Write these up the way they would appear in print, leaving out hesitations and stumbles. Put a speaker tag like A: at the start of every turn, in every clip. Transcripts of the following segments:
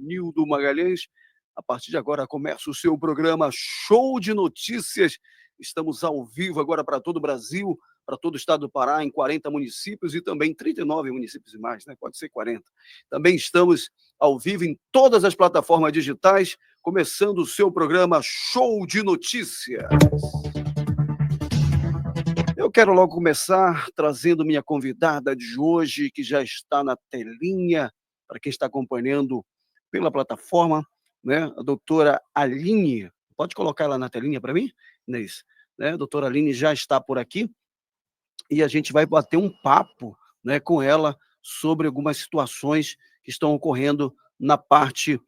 A: Nildo Magalhães. A partir de agora começa o seu programa Show de Notícias. Estamos ao vivo agora para todo o Brasil, para todo o estado do Pará, em 40 municípios e também 39 municípios e mais, né? Pode ser 40. Também estamos ao vivo em todas as plataformas digitais, começando o seu programa Show de Notícias. Eu quero logo começar trazendo minha convidada de hoje, que já está na telinha, para quem está acompanhando pela plataforma, né? A doutora Aline. Pode colocar ela na telinha para mim, Inês? Né? A doutora Aline já está por aqui e a gente vai bater um papo, né, com ela sobre algumas situações que estão ocorrendo na parte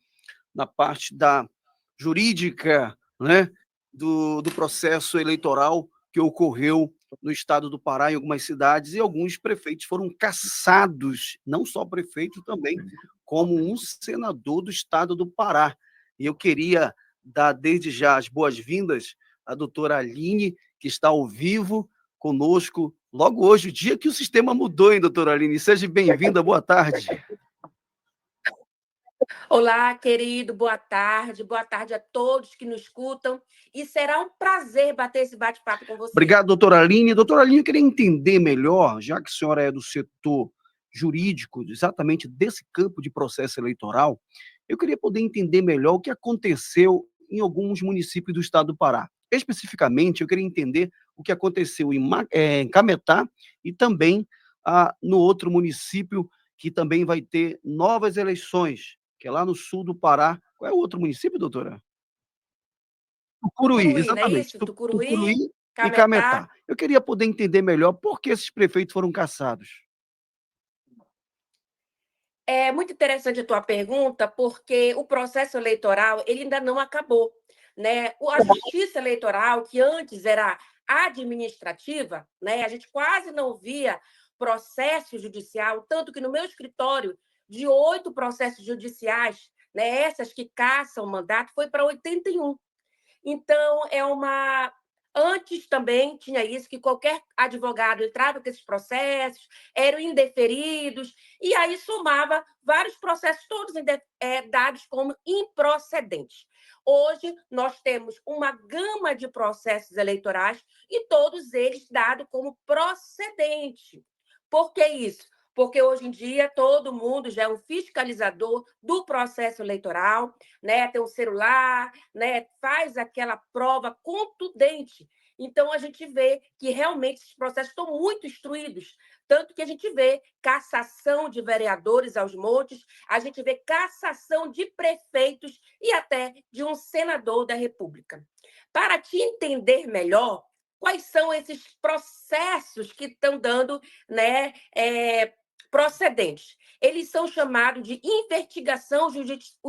A: da jurídica, né, do processo eleitoral que ocorreu no estado do Pará, em algumas cidades, e alguns prefeitos foram cassados, não só prefeito, também como um senador do estado do Pará. E eu queria dar desde já as boas-vindas à doutora Aline, que está ao vivo conosco, logo hoje, o dia que o sistema mudou, hein, doutora Aline? Seja bem-vinda, boa tarde.
B: Olá, querido, boa tarde a todos que nos escutam, e será um prazer bater esse bate-papo com você.
A: Obrigado, doutora Aline. Doutora Aline, eu queria entender melhor, já que a senhora é do setor jurídico, exatamente desse campo de processo eleitoral, eu queria poder entender melhor o que aconteceu em alguns municípios do estado do Pará. Especificamente, eu queria entender o que aconteceu em Cametá e também no outro município que também vai ter novas eleições, que é lá no sul do Pará. Qual é o outro município, doutora? Tucuruí,
B: Tucuruí, não é
A: exatamente.
B: isso?
A: Tucuruí
B: Tucuruí,
A: e
B: Cametá.
A: Cametá. Eu queria poder entender melhor por que esses prefeitos foram cassados.
B: É muito interessante a tua pergunta, porque o processo eleitoral ele ainda não acabou, né? A justiça eleitoral, que antes era administrativa, né? A gente quase não via processo judicial, tanto que no meu escritório, de 8 processos judiciais, né, essas que caçam o mandato, foi para 81. Então, é uma. Antes também tinha isso, que qualquer advogado entrava com esses processos, eram indeferidos, e aí somava vários processos, todos dados como improcedentes. Hoje, nós temos uma gama de processos eleitorais e todos eles dados como procedente. Por que isso? Porque hoje em dia todo mundo já é um fiscalizador do processo eleitoral, né? Tem um celular, né? Faz aquela prova contundente. Então, a gente vê que realmente esses processos estão muito instruídos, tanto que a gente vê cassação de vereadores aos montes, a gente vê cassação de prefeitos e até de um senador da República. Para te entender melhor, quais são esses processos que estão dando, né, procedentes? Eles são chamados de investigação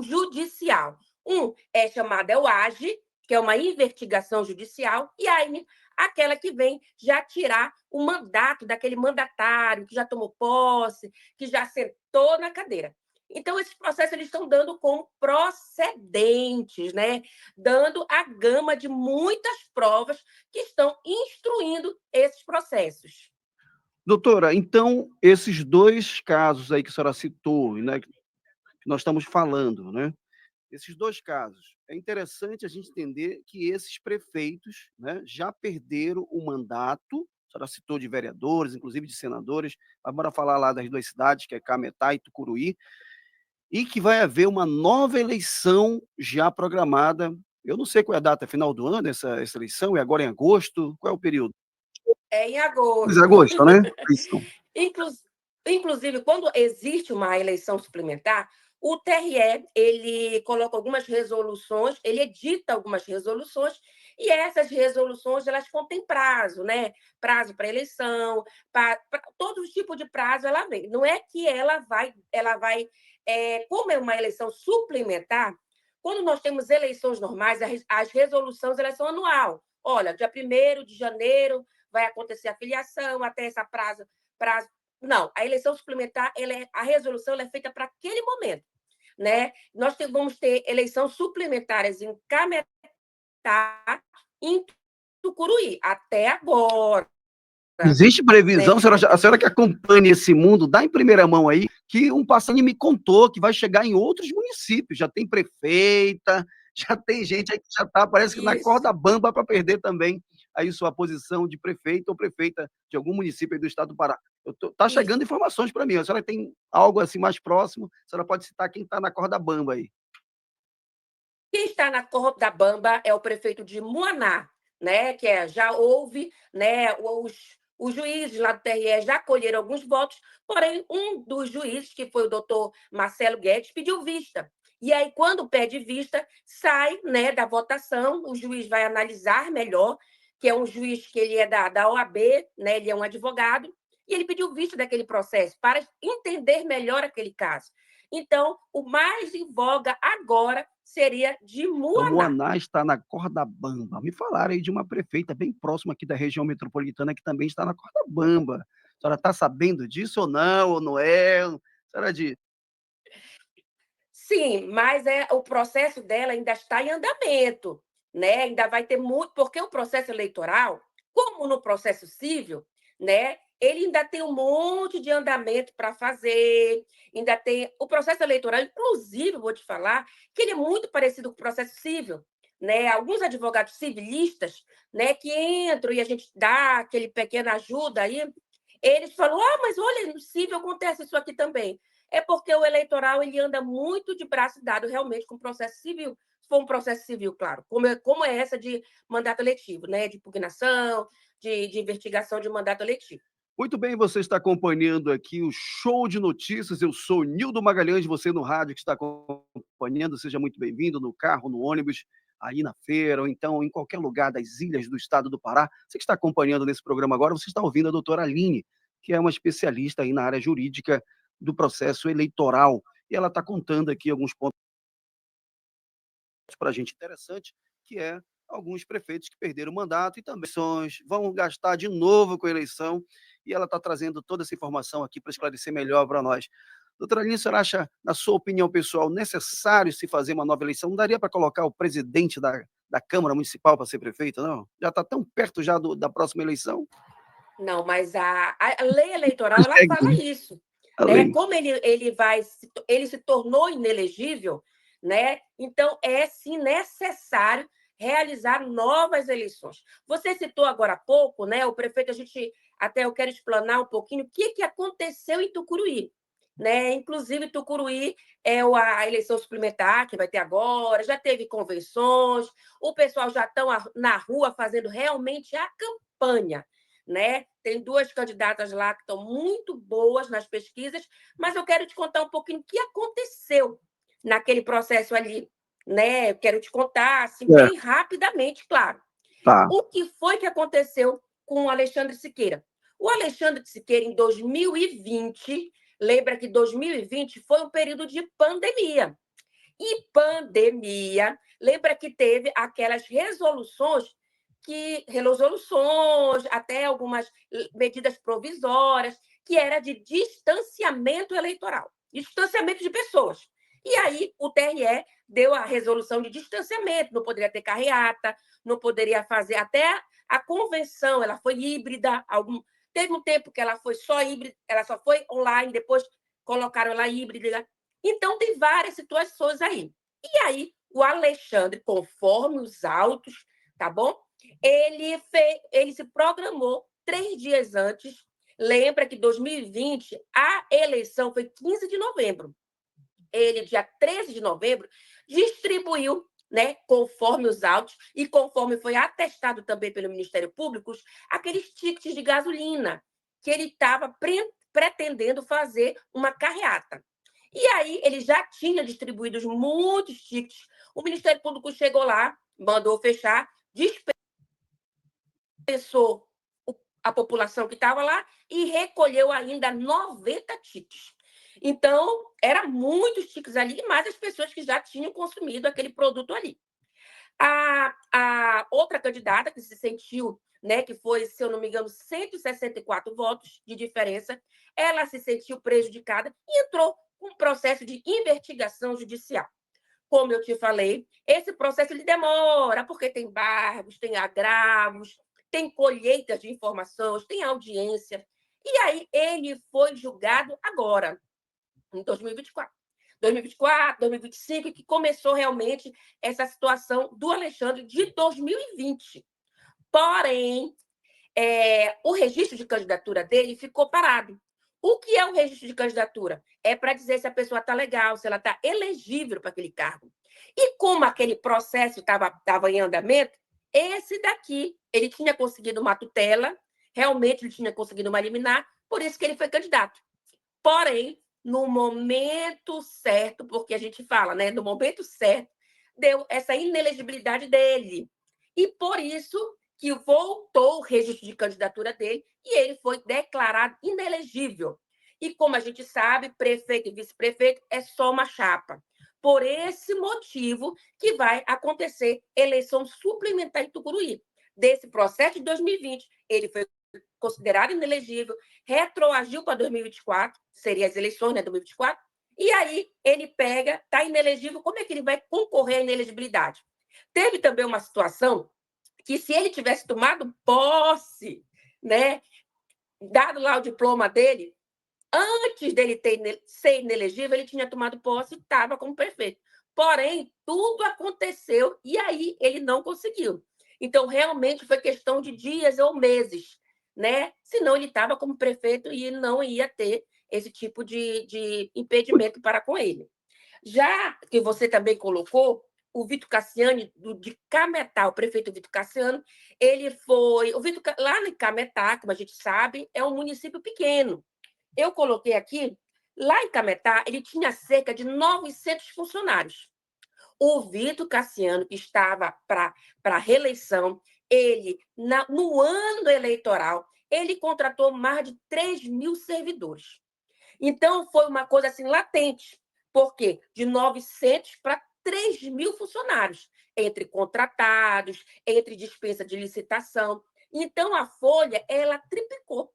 B: judicial. Um é chamado o AGE, que é uma investigação judicial, e aí aquela que vem já tirar o mandato daquele mandatário que já tomou posse, que já sentou na cadeira. Então, esses processos eles estão dando como procedentes, né? Dando a gama de muitas provas que estão instruindo esses processos.
A: Doutora, então, esses dois casos aí que a senhora citou, né, que nós estamos falando, né? Esses dois casos, é interessante a gente entender que esses prefeitos, né, já perderam o mandato, a senhora citou de vereadores, inclusive de senadores, mas bora falar lá das duas cidades, que é Cametá e Tucuruí, e que vai haver uma nova eleição já programada. Eu não sei qual é a data, final do ano, essa eleição, é agora em agosto? Qual é o período?
B: É em
A: Mas é
B: agosto.
A: agosto, né? Eleição.
B: Inclu- Inclusive, quando existe uma eleição suplementar, o TRE ele coloca algumas resoluções, ele edita algumas resoluções, e essas resoluções elas contêm prazo, né? Prazo para eleição, para todo tipo de prazo ela vem. Não é que como é uma eleição suplementar, quando nós temos eleições normais, as resoluções elas são anual. Olha, dia 1º de janeiro vai acontecer a filiação, até essa prazo. Não, a eleição suplementar, a resolução ela é feita para aquele momento, né? Nós vamos ter eleições suplementares em Cametá, e em Tucuruí, até agora.
A: Existe previsão,
B: né?
A: a senhora que acompanha esse mundo, dá em primeira mão aí, que um passarinho me contou que vai chegar em outros municípios, já tem prefeita, já tem gente aí que já está, parece que na
B: Isso,
A: corda bamba para perder também aí sua posição de prefeito ou prefeita de algum município aí do estado do Pará. Tá chegando
B: isso.
A: informações para mim, a senhora tem algo assim mais próximo, a senhora pode citar quem está na corda bamba aí.
B: Quem está na corda bamba é o prefeito de Muaná, né? Já houve, né? Os juízes lá do TRE já colheram alguns votos, porém, um dos juízes, que foi o doutor Marcelo Guedes, pediu vista. E aí, quando pede vista, sai, né, da votação, o juiz vai analisar melhor, que é um juiz que ele é da OAB, né? Ele é um advogado, e ele pediu vista daquele processo para entender melhor aquele caso. Então, o mais em voga agora seria de
A: Então,
B: Muaná.
A: Moaná está na corda bamba. Me falaram aí de uma prefeita bem próxima aqui da região metropolitana que também está na corda bamba. A senhora está sabendo disso ou não é? A senhora diz.
B: Sim, mas o processo dela ainda está em andamento, né? Ainda vai ter muito, porque o processo eleitoral, como no processo civil, né? Ele ainda tem um monte de andamento para fazer, ainda tem o processo eleitoral, inclusive, vou te falar, que ele é muito parecido com o processo civil, né? Alguns advogados civilistas, né, que entram e a gente dá aquele pequena ajuda aí, eles falam: "Ah, mas olha, no civil acontece isso aqui também". É porque o eleitoral ele anda muito de braço dado realmente com o processo civil. Se for um processo civil, claro, como é essa de mandato eletivo, né? De impugnação, de investigação de mandato eletivo.
A: Muito bem, você está acompanhando aqui o show de notícias. Eu sou Nildo Magalhães, você no rádio que está acompanhando, seja muito bem-vindo no carro, no ônibus, aí na feira, ou então em qualquer lugar das ilhas do estado do Pará. Você que está acompanhando nesse programa agora, você está ouvindo a doutora Aline, que é uma especialista aí na área jurídica do processo eleitoral. E ela está contando aqui alguns pontos para a gente interessante, que é alguns prefeitos que perderam o mandato e também vão gastar de novo com a eleição, e ela está trazendo toda essa informação aqui para esclarecer melhor para nós. Doutora Aline, a senhora acha, na sua opinião pessoal, necessário se fazer uma nova eleição? Não daria para colocar o presidente da Câmara Municipal para ser prefeito, não? Já está tão perto já da próxima eleição?
B: Não, mas a lei eleitoral ela fala isso,
A: A
B: né?
A: lei.
B: Como ele se tornou inelegível, né? Então é sim necessário realizar novas eleições. Você citou agora há pouco, né? O prefeito, até eu quero explanar um pouquinho o que aconteceu em Tucuruí, né? Inclusive Tucuruí a eleição suplementar que vai ter agora, já teve convenções, o pessoal já estão na rua fazendo realmente a campanha, né? Tem duas candidatas lá que estão muito boas nas pesquisas, mas eu quero te contar um pouquinho o que aconteceu naquele processo ali, né? Eu quero te contar assim
A: É,
B: bem rapidamente, claro.
A: tá.
B: O que foi que aconteceu com o Alexandre Siqueira? O Alexandre Siqueira, em 2020, lembra que 2020 foi um período de pandemia. E pandemia, lembra que teve aquelas resoluções, até algumas medidas provisórias, que era de distanciamento eleitoral, distanciamento de pessoas. E aí o TRE deu a resolução de distanciamento, não poderia ter carreata, não poderia fazer até a convenção, ela foi híbrida, teve um tempo que ela foi só híbrida, ela só foi online, depois colocaram ela híbrida. Então, tem várias situações aí. E aí, o Alexandre, conforme os autos, tá bom? Ele se programou 3 dias antes. Lembra que 2020, a eleição foi 15 de novembro. Ele, dia 13 de novembro, distribuiu, né, conforme os autos e conforme foi atestado também pelo Ministério Público, aqueles tickets de gasolina que ele estava pretendendo fazer uma carreata. E aí ele já tinha distribuído muitos tickets. O Ministério Público chegou lá, mandou fechar, dispensou a população que estava lá e recolheu ainda 90 tickets. Então, eram muitos tickets ali, mais as pessoas que já tinham consumido aquele produto ali. A outra candidata que se sentiu, né, que foi, se eu não me engano, 164 votos de diferença, ela se sentiu prejudicada e entrou com um processo de investigação judicial. Como eu te falei, esse processo ele demora, porque tem embargos, tem agravos, tem colheitas de informações, tem audiência. E aí ele foi julgado agora, em 2024. 2024, 2025, que começou realmente essa situação do Alexandre de 2020. Porém, o registro de candidatura dele ficou parado. O que é o registro de candidatura? É para dizer se a pessoa está legal, se ela está elegível para aquele cargo. E como aquele processo estava em andamento, esse daqui, ele tinha conseguido uma tutela, realmente ele tinha conseguido uma liminar, por isso que ele foi candidato. Porém, no momento certo, porque a gente fala, né? No momento certo, deu essa inelegibilidade dele. E por isso que voltou o registro de candidatura dele e ele foi declarado inelegível. E como a gente sabe, prefeito e vice-prefeito é só uma chapa. Por esse motivo que vai acontecer eleição suplementar em Tucuruí. Desse processo de 2020, ele foi considerado inelegível, retroagiu para 2024, seria as eleições, né, 2024, e aí ele pega, está inelegível, como é que ele vai concorrer à inelegibilidade? Teve também uma situação que se ele tivesse tomado posse, né, dado lá o diploma dele, antes dele ser inelegível, ele tinha tomado posse e estava como prefeito. Porém, tudo aconteceu e aí ele não conseguiu. Então, realmente foi questão de dias ou meses, né? Senão ele estava como prefeito e não ia ter esse tipo de impedimento para com ele. Já que você também colocou, o Vitor Cassiani, de Cametá, o prefeito Vitor Cassiano, ele foi. Lá em Cametá, como a gente sabe, é um município pequeno. Eu coloquei aqui, lá em Cametá, ele tinha cerca de 900 funcionários. O Vitor Cassiano, que estava para reeleição, ele, no ano eleitoral, ele contratou mais de 3 mil servidores. Então, foi uma coisa assim latente, porque de 900 para 3 mil funcionários, entre contratados, entre dispensa de licitação. Então, a folha, ela triplicou,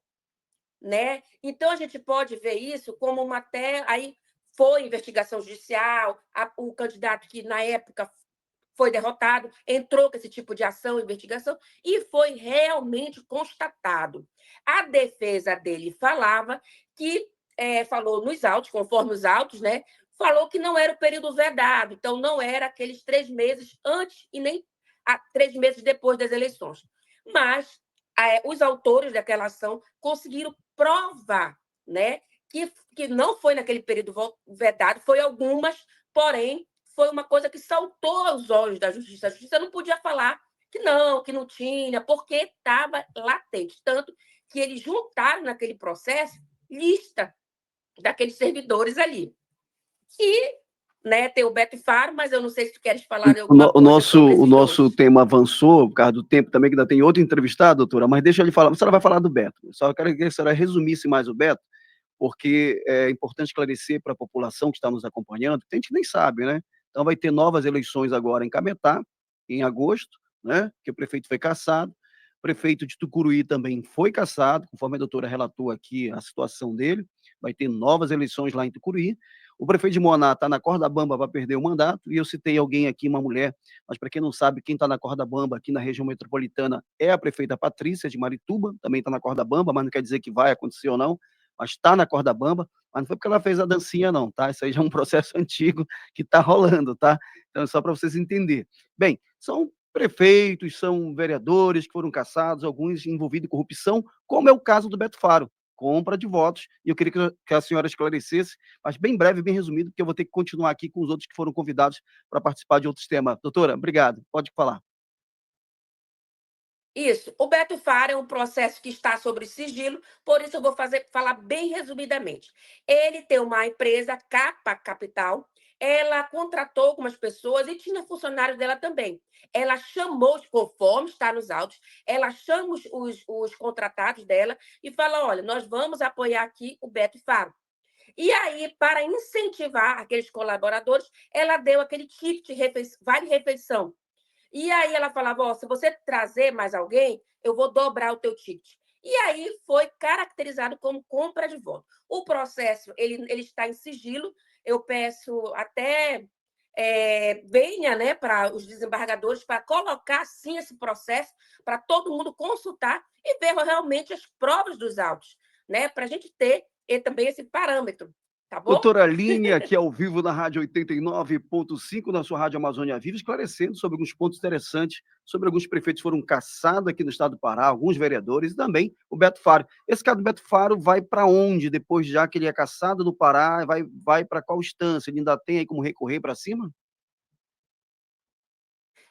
B: né? Então, a gente pode ver isso como uma até... Aí foi investigação judicial, o candidato que, na época, foi derrotado, entrou com esse tipo de ação, investigação, e foi realmente constatado. A defesa dele falava que, falou nos autos, conforme os autos, né? Falou que não era o período vedado, então não era aqueles 3 meses antes e nem 3 meses depois das eleições. Mas os autores daquela ação conseguiram provar, né, que não foi naquele período vedado, foi algumas, porém, foi uma coisa que saltou aos olhos da justiça. A justiça não podia falar que não tinha, porque estava latente. Tanto que eles juntaram naquele processo lista daqueles servidores ali. E, né, tem o Beto Faro, mas eu não sei se tu queres falar de alguma coisa sobre
A: O
B: esses
A: nosso
B: dois.
A: tema avançou, por causa do tempo também, que ainda tem outro entrevistado, doutora, mas deixa eu lhe falar. A senhora vai falar do Beto. Só quero que a senhora resumisse mais o Beto, porque é importante esclarecer para a população que está nos acompanhando, que a gente nem sabe, né? Então vai ter novas eleições agora em Cametá, em agosto, né? Que o prefeito foi cassado. O prefeito de Tucuruí também foi cassado, conforme a doutora relatou aqui a situação dele. Vai ter novas eleições lá em Tucuruí. O prefeito de Moaná está na corda bamba para perder o mandato, e eu citei alguém aqui, uma mulher, mas para quem não sabe, quem está na corda bamba aqui na região metropolitana é a prefeita Patrícia de Marituba, também está na corda bamba, mas não quer dizer que vai acontecer ou não, mas está na corda bamba, mas não foi porque ela fez a dancinha não, tá? Isso aí já é um processo antigo que está rolando, tá? Então é só para vocês entenderem. Bem, são prefeitos, são vereadores que foram caçados, alguns envolvidos em corrupção, como é o caso do Beto Faro, compra de votos, e eu queria que a senhora esclarecesse, mas bem breve, bem resumido, porque eu vou ter que continuar aqui com os outros que foram convidados para participar de outros temas. Doutora, obrigado, pode falar.
B: Isso. O Beto Faro é um processo que está sobre sigilo, por isso eu vou falar bem resumidamente. Ele tem uma empresa, Capa Capital, ela contratou algumas pessoas e tinha funcionários dela também. Ela chamou, conforme está nos autos, ela chama os contratados dela e fala: olha, nós vamos apoiar aqui o Beto Faro. E aí, para incentivar aqueles colaboradores, ela deu aquele ticket vale refeição. E aí ela falava: oh, se você trazer mais alguém, eu vou dobrar o teu ticket. E aí foi caracterizado como compra de voto. O processo ele está em sigilo. Eu peço até venha, né, para os desembargadores para colocar, sim, esse processo para todo mundo consultar e ver realmente as provas dos autos, né, para a gente ter também esse parâmetro, tá bom?
A: Doutora Aline, aqui ao vivo na Rádio 89.5, na sua Rádio Amazônia Viva, esclarecendo sobre alguns pontos interessantes, sobre alguns prefeitos que foram caçados aqui no estado do Pará, alguns vereadores e também o Beto Faro. Esse caso do Beto Faro vai para onde, depois já que ele é caçado no Pará, vai para qual instância? Ele ainda tem aí como recorrer para cima?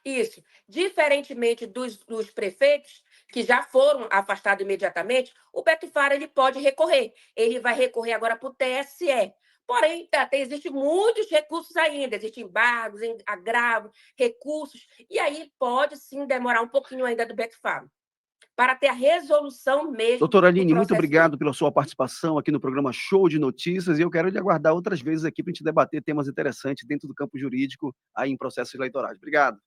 B: Isso. Diferentemente dos prefeitos, que já foram afastados imediatamente, o Beto Faro ele pode recorrer. Ele vai recorrer agora para o TSE. Porém, existem muitos recursos ainda, existem embargos, agravos, recursos, e aí pode sim demorar um pouquinho ainda do Beto Faro, para ter a resolução mesmo
A: Doutora
B: do
A: Aline, muito
B: processo dele.
A: obrigado pela sua participação aqui no programa Show de Notícias e eu quero lhe aguardar outras vezes aqui para a gente debater temas interessantes dentro do campo jurídico aí em processos eleitorais. Obrigado.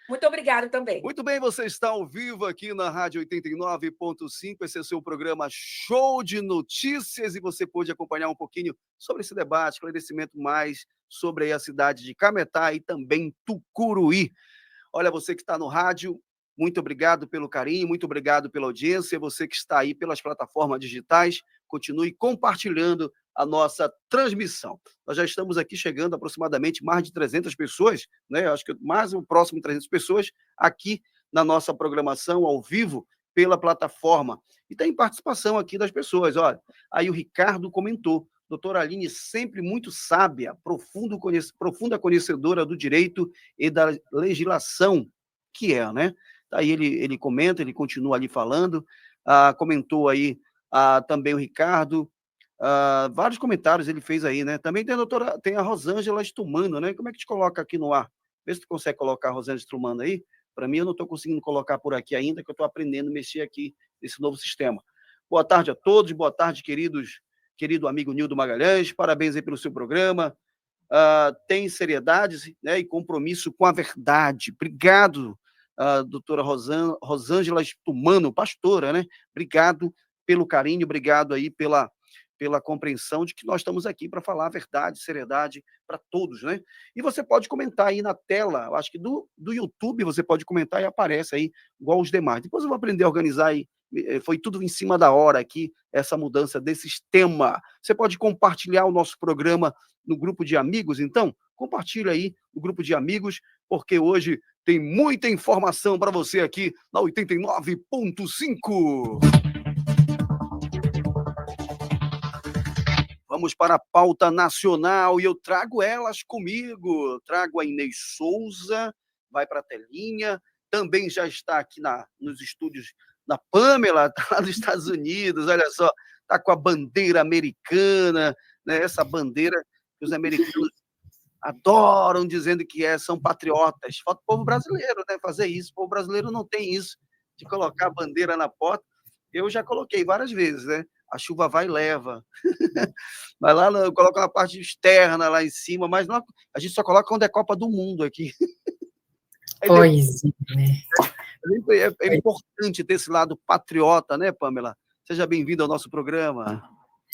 B: Muito obrigado também.
A: Muito bem, você está ao vivo aqui na Rádio 89.5, esse é o seu programa Show de Notícias e você pôde acompanhar um pouquinho sobre esse debate, esclarecimento mais sobre a cidade de Cametá e também Tucuruí. Olha, você que está no rádio, muito obrigado pelo carinho, muito obrigado pela audiência. Você que está aí pelas plataformas digitais, continue compartilhando a nossa transmissão. Nós já estamos aqui chegando a aproximadamente mais de 300 pessoas, né? Acho que mais o próximo de 300 pessoas aqui na nossa programação ao vivo pela plataforma. E tem participação aqui das pessoas. Olha, aí o Ricardo comentou: doutora Aline, sempre muito sábia, profunda conhecedora do direito e da legislação, que é, né? Aí ele comenta, ele continua ali falando, comentou aí também o Ricardo, vários comentários ele fez aí, né? Também tem a Rosângela Stumano, né? Como é que te coloca aqui no ar? Vê se tu consegue colocar a Rosângela Stumano aí. Para mim, eu não estou conseguindo colocar por aqui ainda, que eu estou aprendendo a mexer aqui nesse novo sistema. Boa tarde a todos, boa tarde, querido amigo Nildo Magalhães, parabéns aí pelo seu programa. Tem seriedade, né, e compromisso com a verdade. Obrigado, doutora Rosângela Stumano, pastora, né? Obrigado pelo carinho, obrigado aí pela compreensão de que nós estamos aqui para falar a verdade, seriedade para todos, né? E você pode comentar aí na tela, eu acho que do YouTube você pode comentar e aparece aí, igual os demais. Depois eu vou aprender a organizar aí, foi tudo em cima da hora aqui, essa mudança desse sistema. Você pode compartilhar o nosso programa no grupo de amigos, então? Compartilha aí no grupo de amigos, porque hoje tem muita informação para você aqui na 89.5. Vamos para a pauta nacional e eu trago elas comigo. Trago a Inês Souza, vai para a telinha. Também já está aqui nos estúdios da Pamela, está lá nos Estados Unidos, olha só, está com a bandeira americana, né? Essa bandeira que os americanos adoram, dizendo que são patriotas. Falta o povo brasileiro, né, fazer isso. O povo brasileiro não tem isso, de colocar a bandeira na porta. Eu já coloquei várias vezes, né? A chuva vai e leva. Mas lá coloca na parte externa, lá em cima, mas não, a gente só coloca quando é Copa do Mundo aqui.
C: Pois é.
A: É importante ter esse lado patriota, né, Pamela? Seja bem-vinda ao nosso programa.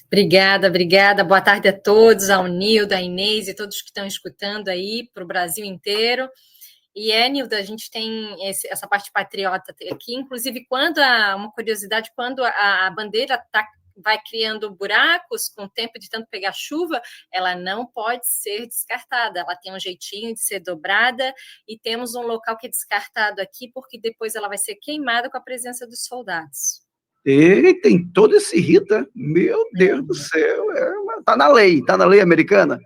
C: Obrigada. Boa tarde a todos, ao Nildo, à Inês e todos que estão escutando aí para o Brasil inteiro. E Nildo, a gente tem essa parte patriota aqui, inclusive uma curiosidade, quando a bandeira vai criando buracos com o tempo de tanto pegar chuva, ela não pode ser descartada, ela tem um jeitinho de ser dobrada e temos um local que é descartado aqui, porque depois ela vai ser queimada com a presença dos soldados.
A: E tem todo esse rito, meu Deus do céu, tá na lei americana.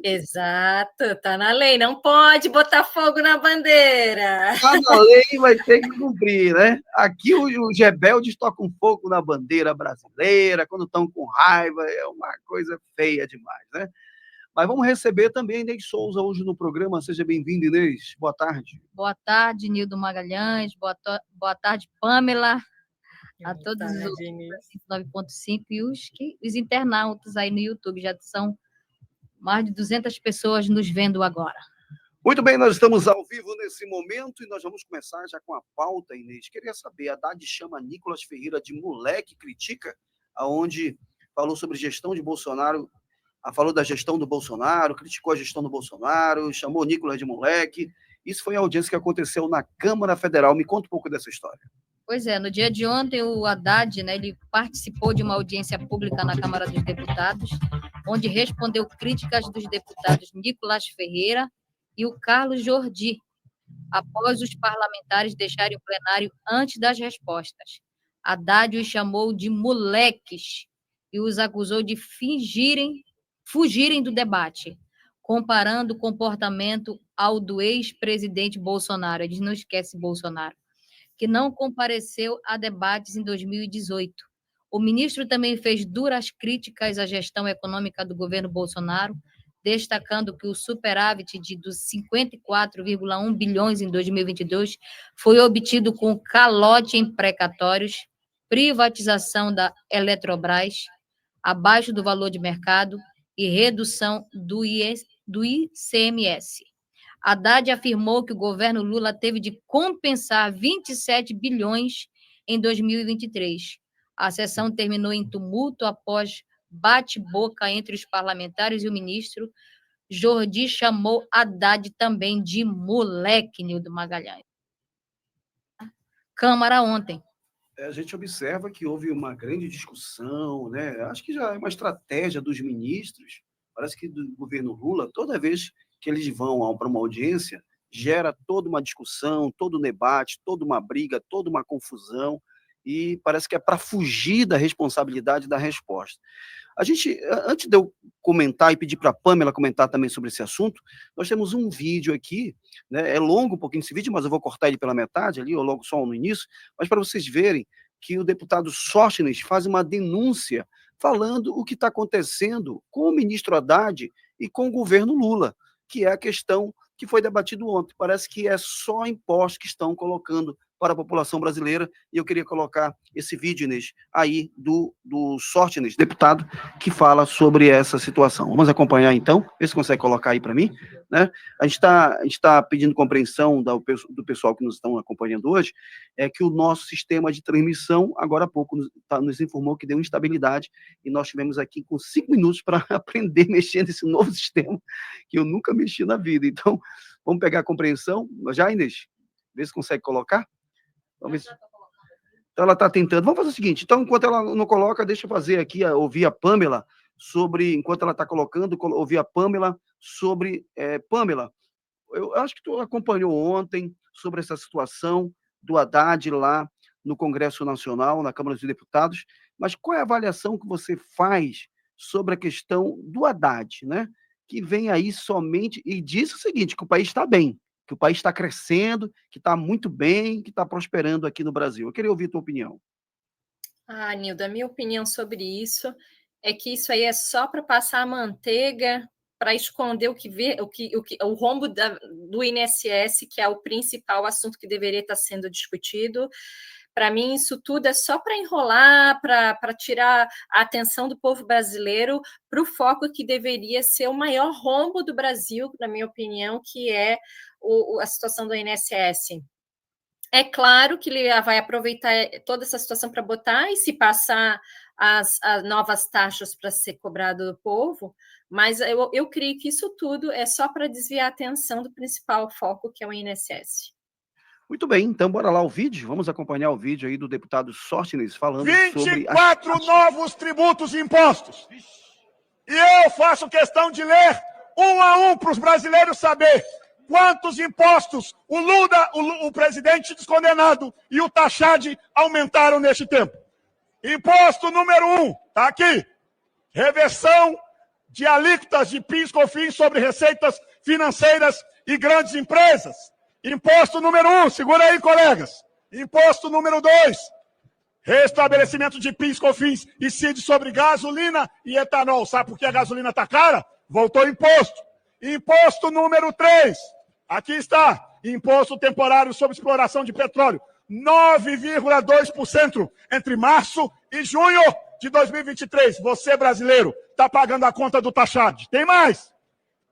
C: Exato, tá na lei, não pode botar fogo na bandeira.
A: Tá na lei, vai ter que cumprir, né? Aqui os rebeldes tocam fogo na bandeira brasileira, quando estão com raiva, é uma coisa feia demais, né? Mas vamos receber também Inês Souza hoje no programa. Seja bem-vinda, Inês. Boa tarde.
D: Boa tarde, Nildo Magalhães. Boa tarde, Pamela. A todos os 9.5 e os internautas aí no YouTube. Já são mais de 200 pessoas nos vendo agora.
A: Muito bem, nós estamos ao vivo nesse momento e nós vamos começar já com a pauta, Inês. Queria saber, a Haddad chama Nicolas Ferreira de moleque critica, aonde falou sobre gestão de Bolsonaro falou da gestão do Bolsonaro, criticou a gestão do Bolsonaro, chamou Nicolas de moleque. Isso foi a audiência que aconteceu na Câmara Federal. Me conta um pouco dessa história.
D: Pois é, no dia de ontem o Haddad, né, ele participou de uma audiência pública na Câmara dos Deputados, onde respondeu críticas dos deputados Nicolas Ferreira e o Carlos Jordi, após os parlamentares deixarem o plenário antes das respostas. Haddad os chamou de moleques e os acusou de fugirem do debate, comparando o comportamento ao do ex-presidente Bolsonaro. Eles não esquecem Bolsonaro, que não compareceu a debates em 2018. O ministro também fez duras críticas à gestão econômica do governo Bolsonaro, destacando que o superávit dos 54,1 bilhões em 2022 foi obtido com calote em precatórios, privatização da Eletrobras, abaixo do valor de mercado e redução do ICMS. Haddad afirmou que o governo Lula teve de compensar 27 bilhões em 2023. A sessão terminou em tumulto após bate-boca entre os parlamentares e o ministro. Jordi chamou Haddad também de moleque, Nildo Magalhães. Câmara ontem.
A: A gente observa que houve uma grande discussão, né? Acho que já é uma estratégia dos ministros. Parece que do governo Lula, toda vez que eles vão para uma audiência, gera toda uma discussão, todo um debate, toda uma briga, toda uma confusão, e parece que é para fugir da responsabilidade da resposta. A gente, antes de eu comentar e pedir para a Pâmela comentar também sobre esse assunto, nós temos um vídeo aqui, né? É longo um pouquinho esse vídeo, mas eu vou cortar ele pela metade ali, ou logo só no início, mas para vocês verem que o deputado Sóstenes faz uma denúncia falando o que está acontecendo com o ministro Haddad e com o governo Lula, que é a questão que foi debatido ontem. Parece que é só impostos que estão colocando para a população brasileira, e eu queria colocar esse vídeo, Inês, aí do Sóstenes, deputado, que fala sobre essa situação. Vamos acompanhar, então, ver se consegue colocar aí para mim, né? A gente está pedindo compreensão do pessoal que nos estão acompanhando hoje, é que o nosso sistema de transmissão, agora há pouco, nos informou que deu instabilidade, e nós tivemos aqui com 5 minutos para aprender a mexer nesse novo sistema, que eu nunca mexi na vida. Então, vamos pegar a compreensão. Já, Inês? Vê se consegue colocar. Vamos ver se... Então, ela está tentando. Vamos fazer o seguinte, então, enquanto ela não coloca, deixa eu fazer aqui, ouvir a Pâmela sobre, enquanto ela está colocando, ouvir a Pâmela sobre... Pâmela, eu acho que tu acompanhou ontem sobre essa situação do Haddad lá no Congresso Nacional, na Câmara dos Deputados, mas qual é a avaliação que você faz sobre a questão do Haddad, né? Que vem aí somente e diz o seguinte, que o país está bem, que o país está crescendo, que está muito bem, que está prosperando aqui no Brasil. Eu queria ouvir a tua opinião.
C: Nildo, a minha opinião sobre isso é que isso aí é só para passar a manteiga, para esconder o rombo do INSS, que é o principal assunto que deveria estar sendo discutido. Para mim, isso tudo é só para enrolar, para tirar a atenção do povo brasileiro para o foco que deveria ser o maior rombo do Brasil, na minha opinião, que é a situação do INSS. É claro que ele vai aproveitar toda essa situação para botar e se passar as novas taxas para ser cobrado do povo, mas eu creio que isso tudo é só para desviar a atenção do principal foco, que é o INSS.
A: Muito bem, então bora lá o vídeo, vamos acompanhar o vídeo aí do deputado Sóstenes falando
E: 24
A: sobre...
E: 24 novos tributos e impostos. E eu faço questão de ler um a um para os brasileiros saber quantos impostos o Lula, o presidente descondenado, e o Tachad aumentaram neste tempo. Imposto número 1, está aqui. Reversão de alíquotas de PIS e COFINS sobre receitas financeiras e grandes empresas. Imposto número 1, segura aí, colegas. Imposto número 2, restabelecimento de PIS, COFINS e CID sobre gasolina e etanol. Sabe por que a gasolina está cara? Voltou imposto. Imposto número 3, aqui está. Imposto temporário sobre exploração de petróleo. 9,2% entre março e junho de 2023. Você, brasileiro, está pagando a conta do Tachad. Tem mais.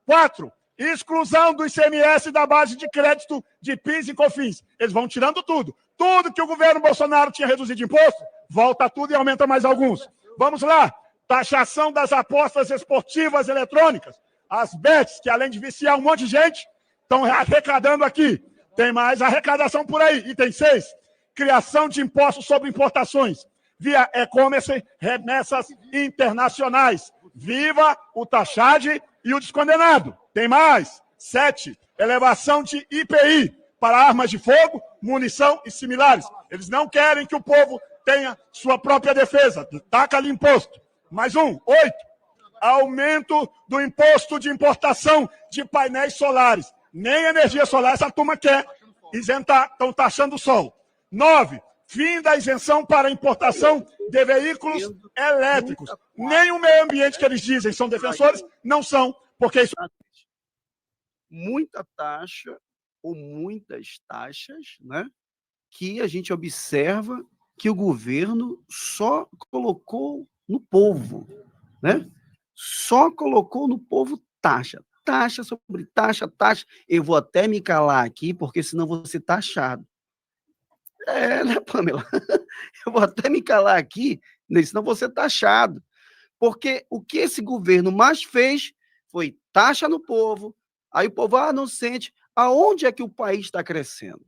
E: 4, exclusão do ICMS da base de crédito de PIS e COFINS. Eles vão tirando tudo. Tudo que o governo Bolsonaro tinha reduzido de imposto, volta tudo e aumenta mais alguns. Vamos lá. taxação das apostas esportivas eletrônicas, as bets, que além de viciar um monte de gente, estão arrecadando aqui. Tem mais arrecadação por aí. Item 6, criação de impostos sobre importações, via e-commerce, remessas internacionais. Viva o taxade e o descondenado. Tem mais. 7, elevação de IPI para armas de fogo, munição e similares. Eles não querem que o povo tenha sua própria defesa. Taca-lhe imposto. Mais um. 8, aumento do imposto de importação de painéis solares. Nem energia solar essa turma quer isentar, estão taxando o sol. 9, fim da isenção para importação de veículos elétricos. Nem o meio ambiente que eles dizem são defensores, não são, porque isso...
A: Muita taxa, ou muitas taxas, né, que a gente observa que o governo só colocou no povo, né? Só colocou no povo taxa. Taxa sobre taxa, taxa. Eu vou até me calar aqui, porque senão vou ser taxado. Né, Pamela? Eu vou até me calar aqui, senão vou ser taxado. Porque o que esse governo mais fez foi taxa no povo, aí o povo, não sente. Aonde é que o país está crescendo?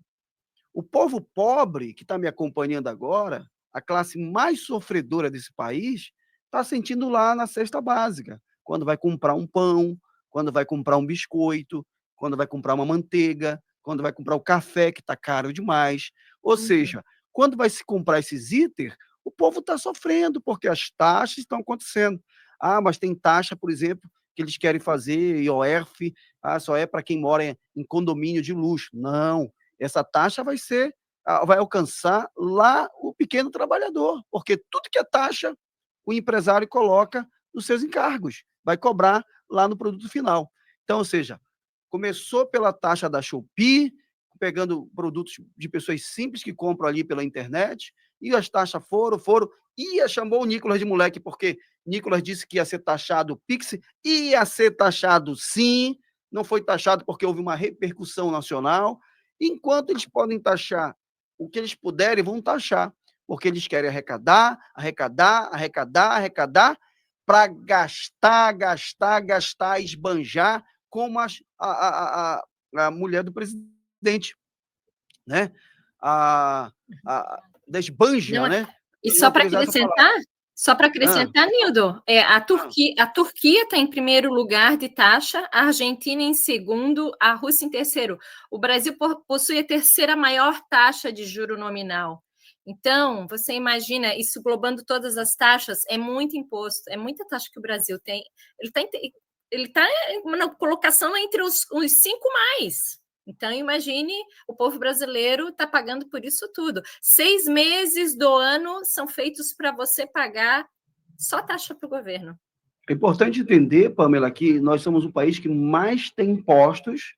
A: O povo pobre, que está me acompanhando agora, a classe mais sofredora desse país, está sentindo lá na cesta básica, quando vai comprar um pão, quando vai comprar um biscoito, quando vai comprar uma manteiga, quando vai comprar o café, que está caro demais. Ou seja, quando vai se comprar esses itens, o povo está sofrendo, porque as taxas estão acontecendo. Mas tem taxa, por exemplo, que eles querem fazer IOF, só é para quem mora em condomínio de luxo. Não, essa taxa vai alcançar lá o pequeno trabalhador, porque tudo que é taxa, o empresário coloca nos seus encargos, vai cobrar lá no produto final. Então, ou seja, começou pela taxa da Shopee, pegando produtos de pessoas simples que compram ali pela internet, e as taxas foram, chamou o Nicolas de moleque, porque Nicolas disse que ia ser taxado o Pix, ia ser taxado sim, não foi taxado porque houve uma repercussão nacional. Enquanto eles podem taxar o que eles puderem, vão taxar, porque eles querem arrecadar, para gastar, esbanjar, como a mulher do presidente, né? Da esbanja, né?
C: E só para acrescentar, Nildo, a Turquia está em primeiro lugar de taxa, a Argentina em segundo, a Rússia em terceiro. O Brasil possui a terceira maior taxa de juro nominal. Então, você imagina, isso globando todas as taxas, é muito imposto, é muita taxa que o Brasil tem. Ele está na colocação entre os 5 mais. Então, imagine, o povo brasileiro está pagando por isso tudo. 6 meses do ano são feitos para você pagar só taxa para o governo.
A: É importante entender, Pamela, que nós somos o país que mais tem impostos,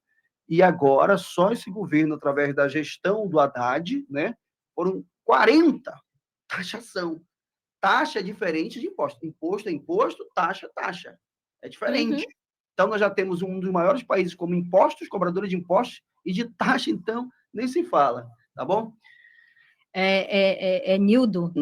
A: e agora só esse governo, através da gestão do Haddad, né, foram 40 taxação. Taxa é diferente de imposto. Imposto é imposto, taxa é taxa. É diferente. Então, nós já temos um dos maiores países como impostos, cobradores de impostos, e de taxa, então, nem se fala. Tá bom?
D: Nildo,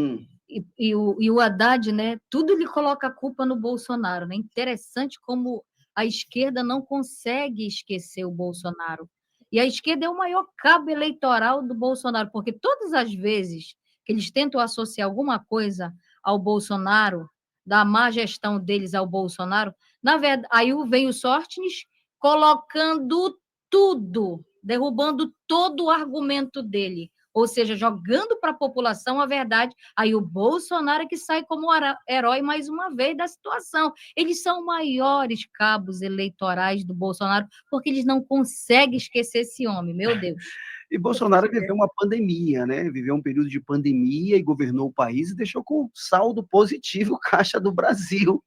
D: e o Haddad, né? Tudo ele coloca a culpa no Bolsonaro, né? Interessante como a esquerda não consegue esquecer o Bolsonaro. E a esquerda é o maior cabo eleitoral do Bolsonaro, porque todas as vezes que eles tentam associar alguma coisa ao Bolsonaro, da má gestão deles ao Bolsonaro, na verdade, aí vem o Sóstenes colocando tudo, derrubando todo o argumento dele, ou seja, jogando para a população a verdade. Aí o Bolsonaro é que sai como herói mais uma vez da situação. Eles são maiores cabos eleitorais do Bolsonaro, porque eles não conseguem esquecer esse homem, meu Deus.
A: E Bolsonaro viveu uma pandemia, né? Viveu um período de pandemia e governou o país e deixou com saldo positivo o Caixa do Brasil.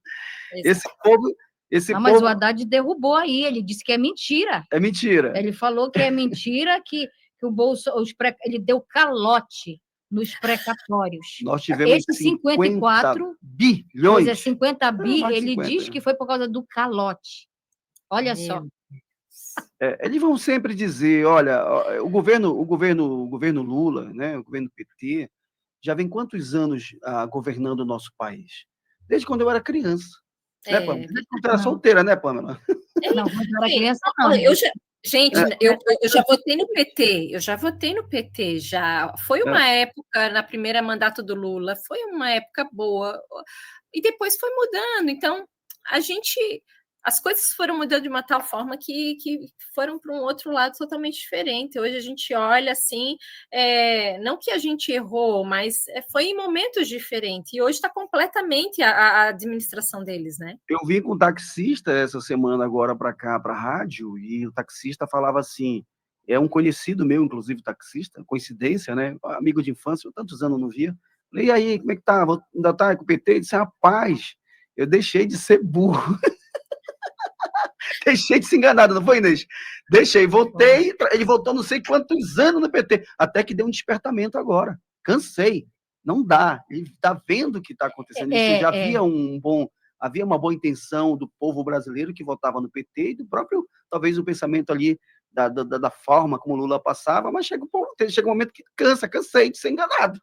D: Mas o Haddad derrubou aí, ele disse que é mentira.
A: É mentira.
D: Ele falou que é mentira, que ele deu calote nos precatórios.
A: Nós tivemos 54 bilhões.
D: Pois é, 50 bi, ele diz que foi por causa do calote. Olha só.
A: Eles vão sempre dizer, olha, o governo Lula, né, o governo PT, já vem quantos anos governando o nosso país? desde quando eu era criança. Né,
C: É,
A: Pamela? Tu era solteira, né, Pamela?
D: Não, quando eu era
C: Sim,
D: criança,
C: olha,
D: não.
C: gente, eu já votei no PT, já. Foi uma época, na primeira mandato do Lula, foi uma época boa, e depois foi mudando, então as coisas foram mudando de uma tal forma que foram para um outro lado totalmente diferente. Hoje a gente olha assim, não que a gente errou, mas foi em momentos diferentes, e hoje está completamente a administração deles, né?
A: Eu vim com um taxista essa semana agora para cá, para a rádio, e o taxista falava assim, é um conhecido meu, inclusive taxista, coincidência, né? Amigo de infância, eu tantos anos não via. Falei, e aí, como é que tá? Ainda tá com o PT? Ele disse, rapaz, eu deixei de ser burro. Deixei de se enganar, não foi, Inês? Deixei, voltei, ele voltou não sei quantos anos no PT, até que deu um despertamento agora. Cansei, não dá. Ele está vendo o que está acontecendo. Já havia uma boa intenção do povo brasileiro que votava no PT e do próprio, talvez, o pensamento ali da forma como Lula passava, mas chega um momento que cansei de ser enganado.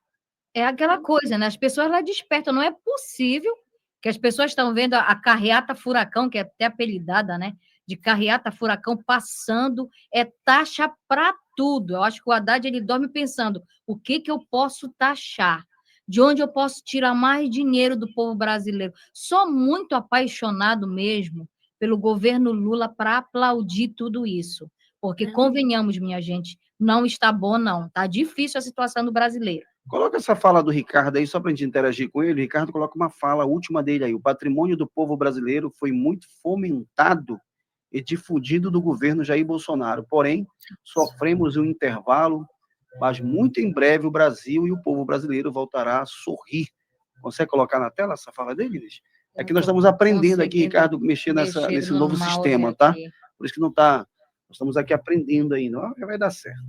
D: É aquela coisa, né? As pessoas lá despertam. Não é possível que as pessoas estão vendo a carreata furacão, que é até apelidada, né? De carreata furacão passando, é taxa para tudo. Eu acho que o Haddad ele dorme pensando o que eu posso taxar, de onde eu posso tirar mais dinheiro do povo brasileiro. Sou muito apaixonado mesmo pelo governo Lula para aplaudir tudo isso, porque convenhamos, minha gente, não está bom, não. Está difícil a situação do brasileiro.
A: Coloca essa fala do Ricardo aí, só para a gente interagir com ele. O Ricardo coloca uma fala, a última dele aí. O patrimônio do povo brasileiro foi muito fomentado e difundido do governo Jair Bolsonaro. Porém, sofremos um intervalo, mas muito em breve o Brasil e o povo brasileiro voltará a sorrir. Consegue colocar na tela essa fala dele, Inês? É que nós estamos aprendendo aqui, Ricardo, mexer nesse novo sistema, tá? Por isso que não está... Nós estamos aqui aprendendo ainda. Vai dar certo.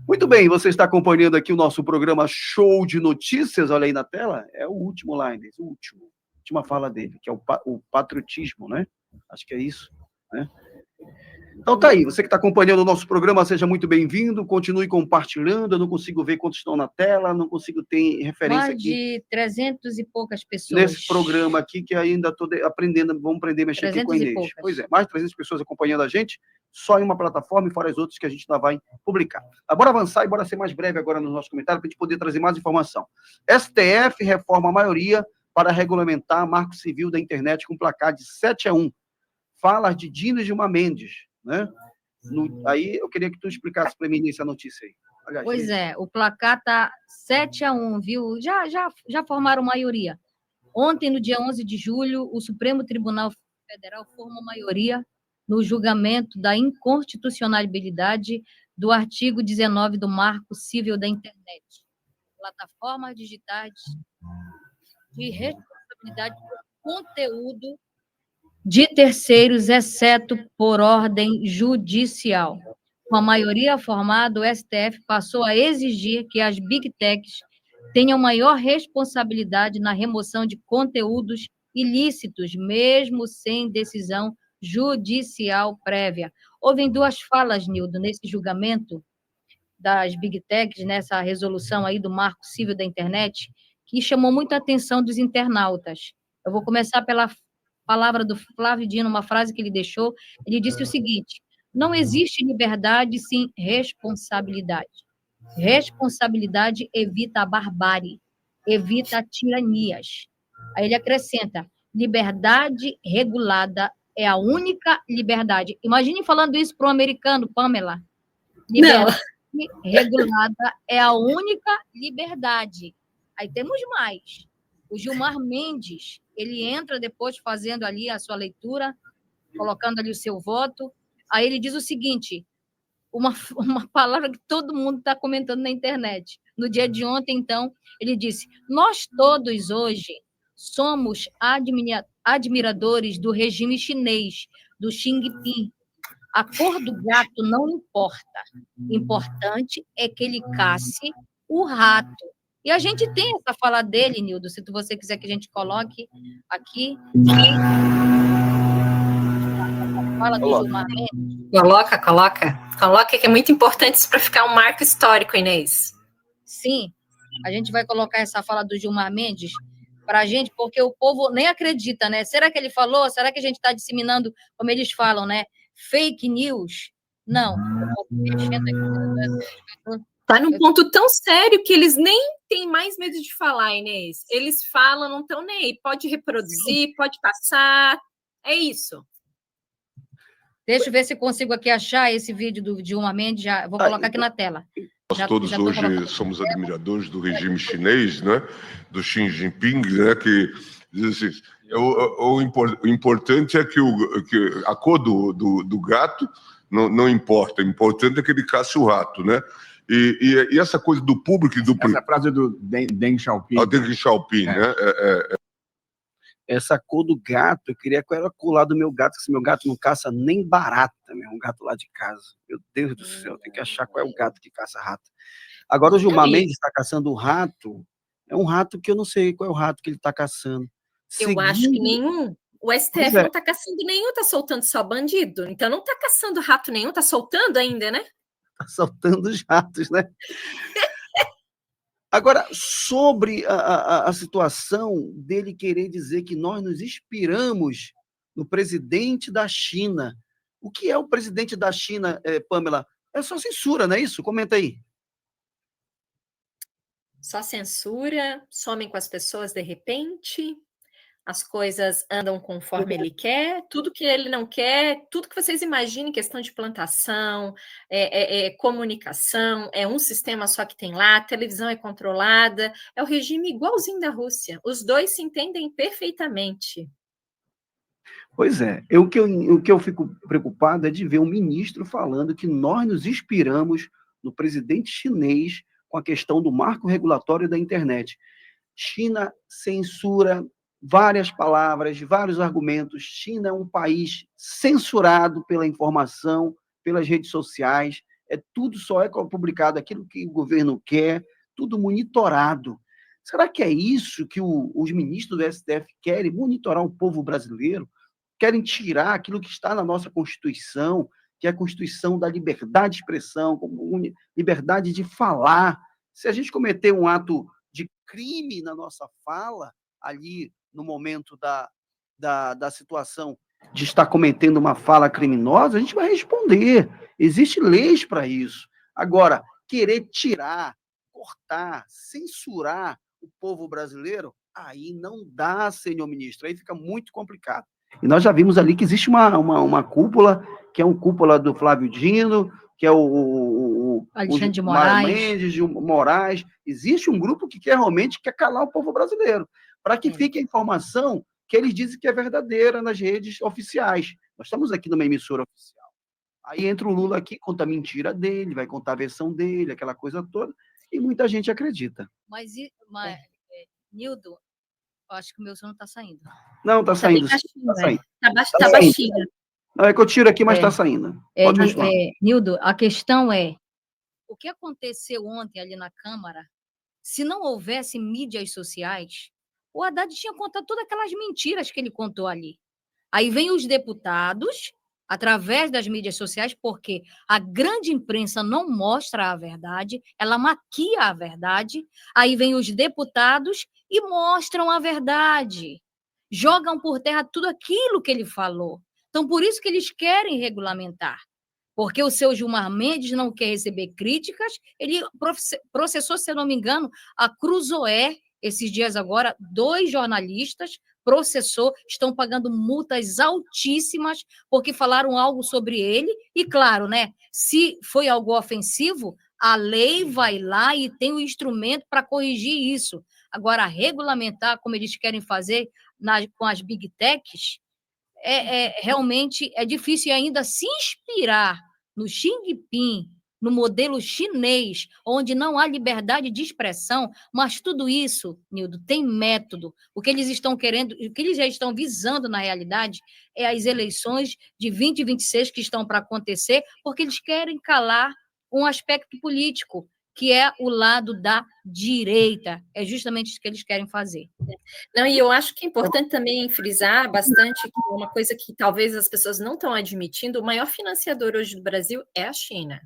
A: Muito bem, você está acompanhando aqui o nosso programa Show de Notícias, olha aí na tela, é o último lá, Inês, última fala dele, que é o patriotismo, né? Acho que é isso, né? Então tá aí, você que está acompanhando o nosso programa, seja muito bem-vindo, continue compartilhando, eu não consigo ver quantos estão na tela, não consigo ter referência
D: mais
A: aqui.
D: de 300 e poucas pessoas.
A: Nesse programa aqui, que ainda estou aprendendo, vamos aprender a mexer aqui com a Inês. Pois é, mais de 300 pessoas acompanhando a gente, só em uma plataforma e fora as outras que a gente ainda vai publicar. Bora avançar e bora ser mais breve agora nos nossos comentários, para a gente poder trazer mais informação. STF reforma a maioria para regulamentar marco civil da internet com placar de 7-1. Fala de Dino e Gilmar Mendes, né? Aí eu queria que tu explicasse para mim essa notícia aí. Aliás,
D: pois é, o placar está 7-1, viu? Já formaram maioria. Ontem, no dia 11 de julho, o Supremo Tribunal Federal formou maioria no julgamento da inconstitucionalidade do artigo 19 do Marco Civil da Internet. Plataformas digitais de responsabilidade por conteúdo de terceiros, exceto por ordem judicial. Com a maioria formada, o STF passou a exigir que as Big Techs tenham maior responsabilidade na remoção de conteúdos ilícitos, mesmo sem decisão judicial prévia. Houve duas falas, Nildo, nesse julgamento das Big Techs, nessa resolução aí do Marco Civil da Internet, que chamou muita atenção dos internautas. Eu vou começar pela palavra do Flávio Dino, uma frase que ele deixou. Ele disse o seguinte: não existe liberdade sem responsabilidade. Responsabilidade evita a barbárie, evita tiranias. Aí ele acrescenta: liberdade regulada é a única liberdade. Imagine falando isso para um americano, Pamela. Liberdade regulada é a única liberdade. Aí temos mais. O Gilmar Mendes, ele entra depois fazendo ali a sua leitura, colocando ali o seu voto. Aí ele diz o seguinte, uma palavra que todo mundo está comentando na internet. No dia de ontem, então, ele disse: nós todos hoje somos admiradores do regime chinês, do Xi Jinping. A cor do gato não importa. Importante é que ele casse o rato. E a gente tem essa fala dele, Nildo, se você quiser que a gente coloque aqui. Fala do Gilmar Mendes.
C: Coloca, que é muito importante isso para ficar um marco histórico, Inês.
D: Sim, a gente vai colocar essa fala do Gilmar Mendes para a gente, porque o povo nem acredita, né? Será que ele falou? Será que a gente está disseminando, como eles falam, né? Fake news? Não. Mexendo aqui.
C: Está num ponto tão sério que eles nem têm mais medo de falar, Inês. Eles falam, não estão nem aí. Pode reproduzir, pode passar. É isso.
D: Deixa eu ver se consigo aqui achar esse vídeo do Dilma Mendes. Já vou colocar aqui na tela.
F: Nós todos hoje somos admiradores do regime chinês, né? Do Xi Jinping, né? Que diz assim, o importante é que a cor do gato não importa. O importante é que ele caça o rato, né? E essa coisa do público e do...
G: Essa frase do Deng Xiaoping.
F: Deng Xiaoping, né?
A: Essa cor do gato, eu queria qual era a cor lá do meu gato, que esse meu gato não caça nem barata, um gato lá de casa. Meu Deus do céu, tem que achar qual é o gato que caça rato. Agora o Gilmar Mendes está caçando o rato, é um rato que eu não sei qual é o rato que ele está caçando.
C: Eu acho que nenhum. O STF não está caçando nenhum, está soltando só bandido. Então não está caçando rato nenhum, está soltando ainda, né?
A: Está soltando os ratos, né? Agora, sobre a situação dele querer dizer que nós nos inspiramos no presidente da China. O que é o presidente da China, Pamela? É só censura, não é isso? Comenta aí.
C: Só censura, somem com as pessoas de repente, as coisas andam conforme ele quer, tudo que ele não quer, tudo que vocês imaginem, questão de plantação, comunicação, é um sistema só que tem lá, a televisão é controlada, é o regime igualzinho da Rússia, os dois se entendem perfeitamente.
A: Pois é, o que eu fico preocupado é de ver um ministro falando que nós nos inspiramos no presidente chinês com a questão do marco regulatório da internet. China censura várias palavras, vários argumentos. China é um país censurado pela informação, pelas redes sociais, tudo só é publicado aquilo que o governo quer, tudo monitorado. Será que é isso que os ministros do STF querem, monitorar o povo brasileiro? Querem tirar aquilo que está na nossa Constituição, que é a Constituição da liberdade de expressão, liberdade de falar. Se a gente cometer um ato de crime na nossa fala, ali no momento da situação de estar cometendo uma fala criminosa, a gente vai responder. Existem leis para isso. Agora, querer tirar, cortar, censurar o povo brasileiro, aí não dá, senhor ministro, aí fica muito complicado. E nós já vimos ali que existe uma cúpula, que é uma cúpula do Flávio Dino, que é o
D: Alexandre de Moraes.
A: Mendes de Moraes. Existe um grupo que realmente quer calar o povo brasileiro, para que fique a informação que eles dizem que é verdadeira nas redes oficiais. Nós estamos aqui numa emissora oficial. Aí entra o Lula aqui, conta a mentira dele, vai contar a versão dele, aquela coisa toda, e muita gente acredita.
D: Mas Nildo, acho que o meu som não está saindo.
A: Não, está saindo.
C: Está saindo. Está baixinho.
A: Não, é que eu tiro aqui, mas está saindo. Pode continuar.
D: Nildo, a questão é, o que aconteceu ontem ali na Câmara, se não houvesse mídias sociais, o Haddad tinha contado todas aquelas mentiras que ele contou ali. Aí vem os deputados, através das mídias sociais, porque a grande imprensa não mostra a verdade, ela maquia a verdade, aí vem os deputados e mostram a verdade, jogam por terra tudo aquilo que ele falou. Então, por isso que eles querem regulamentar, porque o seu Gilmar Mendes não quer receber críticas, ele processou, se eu não me engano, a Cruzoé, esses dias agora, 2 jornalistas processou, estão pagando multas altíssimas porque falaram algo sobre ele, e claro, né, se foi algo ofensivo, a lei vai lá e tem o instrumento para corrigir isso. Agora, regulamentar, como eles querem fazer com as big techs, realmente é difícil, e ainda se inspirar no Xi Jinping, no modelo chinês, onde não há liberdade de expressão, mas tudo isso, Nildo, tem método. O que eles estão querendo, o que eles já estão visando, na realidade, é as eleições de 2026 que estão para acontecer, porque eles querem calar um aspecto político, que é o lado da direita. É justamente isso que eles querem fazer.
C: Não, e eu acho que é importante também frisar bastante que uma coisa que talvez as pessoas não estão admitindo, o maior financiador hoje do Brasil é a China.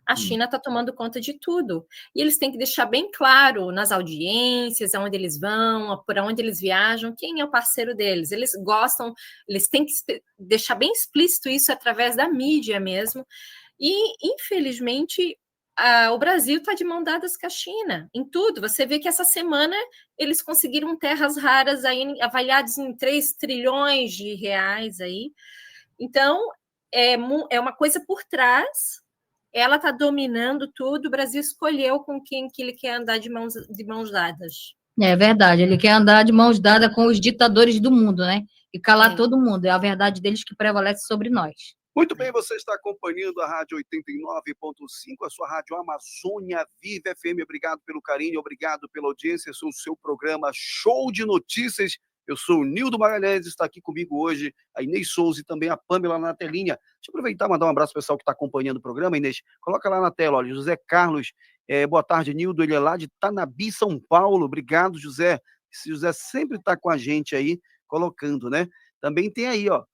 C: A China está tomando conta de tudo. E eles têm que deixar bem claro nas audiências, aonde eles vão, por onde eles viajam, quem é o parceiro deles. Eles gostam, eles têm que deixar bem explícito isso através da mídia mesmo. E, infelizmente, o Brasil está de mão dadas com a China, em tudo. Você vê que essa semana eles conseguiram terras raras aí, avaliadas em 3 trilhões de reais aí. Então, é uma coisa por trás. Ela está dominando tudo, o Brasil escolheu com quem que ele quer andar de mãos dadas.
D: É verdade, ele quer andar de mãos dadas com os ditadores do mundo, né? E calar todo mundo. É a verdade deles que prevalece sobre nós.
A: Muito bem, você está acompanhando a Rádio 89.5, a sua Rádio Amazônia Viva FM. Obrigado pelo carinho, obrigado pela audiência. Eu sou o seu programa Show de Notícias. Eu sou o Nildo Magalhães, está aqui comigo hoje a Inês Souza e também a Pâmela na telinha. Deixa eu aproveitar e mandar um abraço para o pessoal que está acompanhando o programa, Inês. Coloca lá na tela, olha, José Carlos. Boa tarde, Nildo. Ele é lá de Tanabi, São Paulo. Obrigado, José. Esse José sempre está com a gente aí, colocando, né? Também tem aí, ó,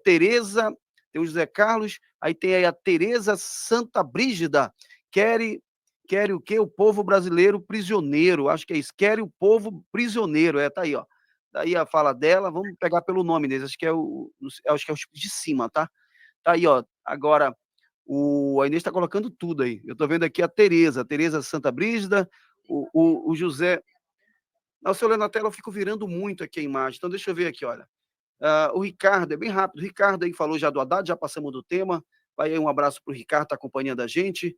A: Tereza, tem o José Carlos, aí tem aí a Tereza Santa Brígida. Quer o quê? O povo brasileiro prisioneiro. Acho que é isso. Quer o povo prisioneiro. Tá aí, ó. Daí a fala dela, vamos pegar pelo nome deles, acho que é o de cima, tá? Tá aí, ó, agora, a Inês está colocando tudo aí, eu tô vendo aqui a Tereza Santa Brígida, o José, não, se eu ler na tela eu fico virando muito aqui a imagem, então deixa eu ver aqui, olha, o Ricardo, é bem rápido, o Ricardo aí falou já do Haddad, já passamos do tema, vai aí um abraço pro Ricardo, tá acompanhando a gente,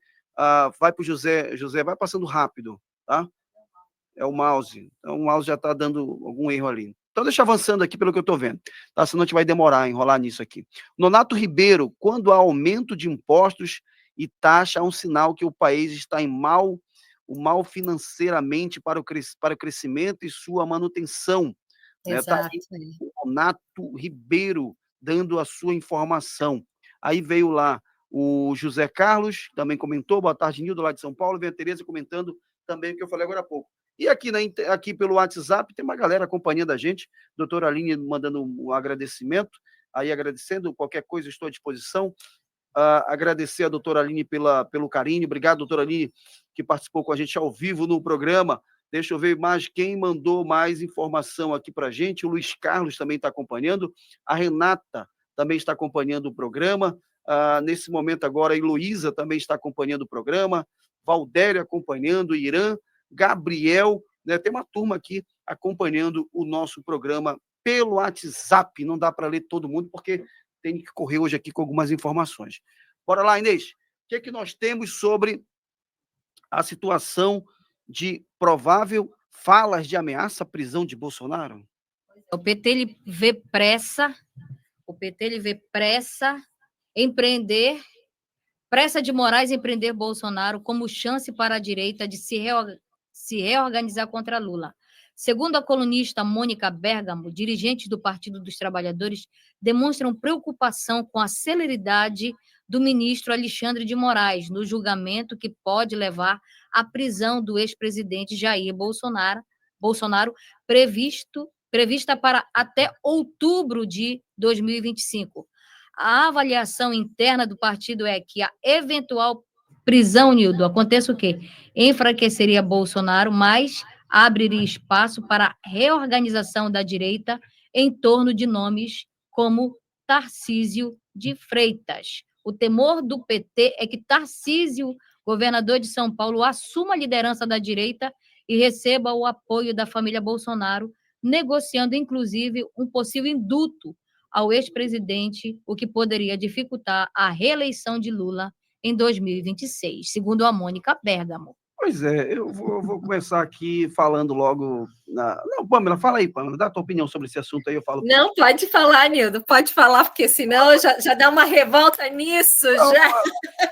A: vai pro José, vai passando rápido, tá? É o mouse. Então, o mouse já está dando algum erro ali. Então, deixa avançando aqui pelo que eu estou vendo. Tá? Senão a gente vai demorar a enrolar nisso aqui. Nonato Ribeiro, quando há aumento de impostos e taxa, há um sinal que o país está em mal financeiramente para o crescimento e sua manutenção.
C: Exato.
A: Tá aí o Nonato Ribeiro dando a sua informação. Aí veio lá o José Carlos, também comentou, boa tarde, Nildo, lá de São Paulo, vem a Tereza comentando também o que eu falei agora há pouco. E aqui pelo WhatsApp tem uma galera acompanhando a gente, doutora Aline mandando um agradecimento, aí agradecendo, qualquer coisa estou à disposição. Agradecer a doutora Aline pelo carinho, obrigado, doutora Aline, que participou com a gente ao vivo no programa. Deixa eu ver mais quem mandou mais informação aqui para a gente. O Luiz Carlos também está acompanhando, a Renata também está acompanhando o programa. Nesse momento agora, a Heloísa também está acompanhando o programa, Valdério acompanhando, Irã, Gabriel, né? Tem uma turma aqui acompanhando o nosso programa pelo WhatsApp. Não dá para ler todo mundo, porque tem que correr hoje aqui com algumas informações. Bora lá, Inês. O que nós temos sobre a situação de provável falas de ameaça à prisão de Bolsonaro?
D: O PT ele vê pressa de Moraes empreender Bolsonaro como chance para a direita de se reorganizar contra Lula. Segundo a colunista Mônica Bergamo, dirigentes do Partido dos Trabalhadores demonstram preocupação com a celeridade do ministro Alexandre de Moraes no julgamento que pode levar à prisão do ex-presidente Jair Bolsonaro prevista para até outubro de 2025. A avaliação interna do partido é que a eventual prisão, Nildo, aconteça o quê? Enfraqueceria Bolsonaro, mas abriria espaço para a reorganização da direita em torno de nomes como Tarcísio de Freitas. O temor do PT é que Tarcísio, governador de São Paulo, assuma a liderança da direita e receba o apoio da família Bolsonaro, negociando, inclusive, um possível indulto ao ex-presidente, o que poderia dificultar a reeleição de Lula em 2026, segundo a Mônica Bergamo.
A: Pois é, eu vou começar aqui falando logo... Não, Pâmela, fala aí, Pâmela, dá a tua opinião sobre esse assunto aí, eu falo...
C: Não, pode falar, Nildo, pode falar, porque senão já dá uma revolta nisso, já.